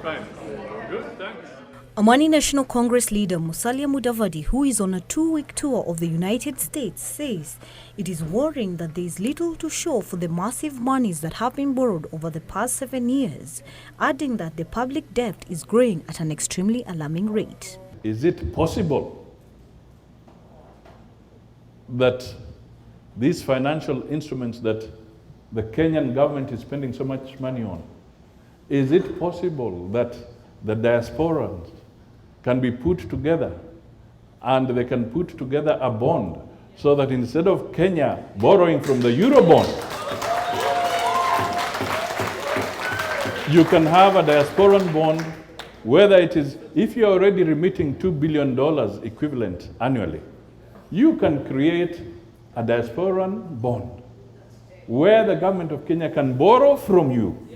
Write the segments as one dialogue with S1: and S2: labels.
S1: Fine. Good, thanks.
S2: Amani National Congress leader Musalia Mudavadi, who is on a 2-week tour of the United States, says it is worrying that there is little to show for the massive monies that have been borrowed over the past 7 years, adding that the public debt is growing at an extremely alarming rate.
S1: Is it possible that these financial instruments that the Kenyan government is spending so much money on, is it possible that the diasporans can be put together and they can put together a bond so that instead of Kenya borrowing from the Eurobond, you can have a diasporan bond, whether it is, if you're already remitting $2 billion equivalent annually, you can create a diasporan bond where the government of Kenya can borrow from you,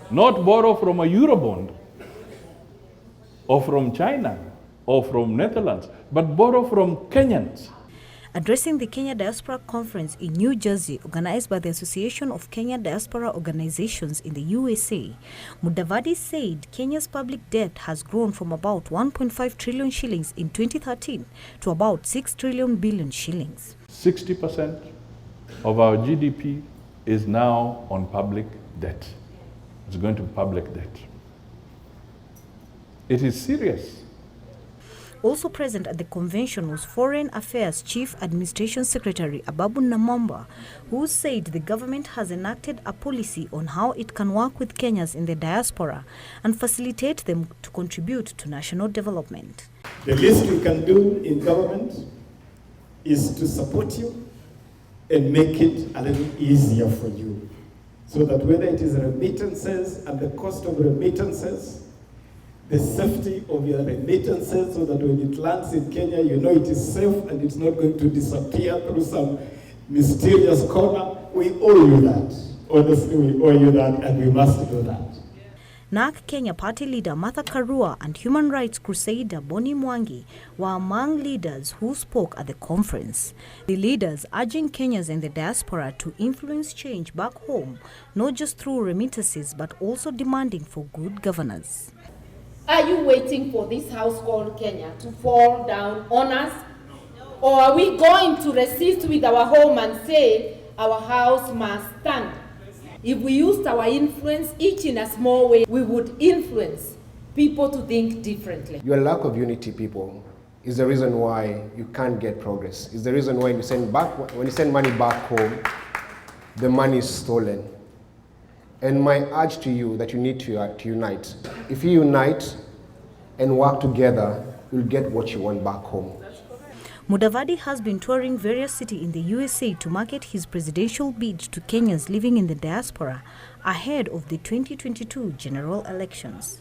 S1: not borrow from a Eurobond or from China or from Netherlands, but borrow from Kenyans.
S2: Addressing the Kenya Diaspora Conference in New Jersey, organized by the Association of Kenya Diaspora Organizations in the USA, Mudavadi said Kenya's public debt has grown from about 1.5 trillion shillings in 2013 to about 6 trillion billion shillings.
S1: 60% of our GDP is now on public debt. It's going to be public debt. It is serious.
S2: Also present at the convention was Foreign Affairs Chief Administration Secretary Ababu Namwamba, who said the government has enacted a policy on how it can work with Kenyans in the diaspora and facilitate them to contribute to national development.
S3: The least we can do in government is to support you and make it a little easier for you, so that whether it is remittances and the cost of remittances, the safety of your remittances, so that when it lands in Kenya, you know it is safe and it's not going to disappear through some mysterious corner. We owe you that. Honestly, we owe you that, and we must do that.
S2: NARC Kenya party leader Martha Karua and human rights crusader Boni Mwangi were among leaders who spoke at the conference. The leaders urging Kenyans in the diaspora to influence change back home, not just through remittances, but also demanding for good governance.
S4: Are you waiting for this house called Kenya to fall down on us? Or are we going to resist with our home and say our house must stand? If we used our influence each in a small way, we would influence people to think differently.
S5: Your lack of unity, people, is the reason why you can't get progress. It's the reason why when you send money back home, the money is stolen. And my urge to you that you need to unite. If you unite and work together, you'll get what you want back home.
S2: Mudavadi has been touring various cities in the USA to market his presidential bid to Kenyans living in the diaspora ahead of the 2022 general elections.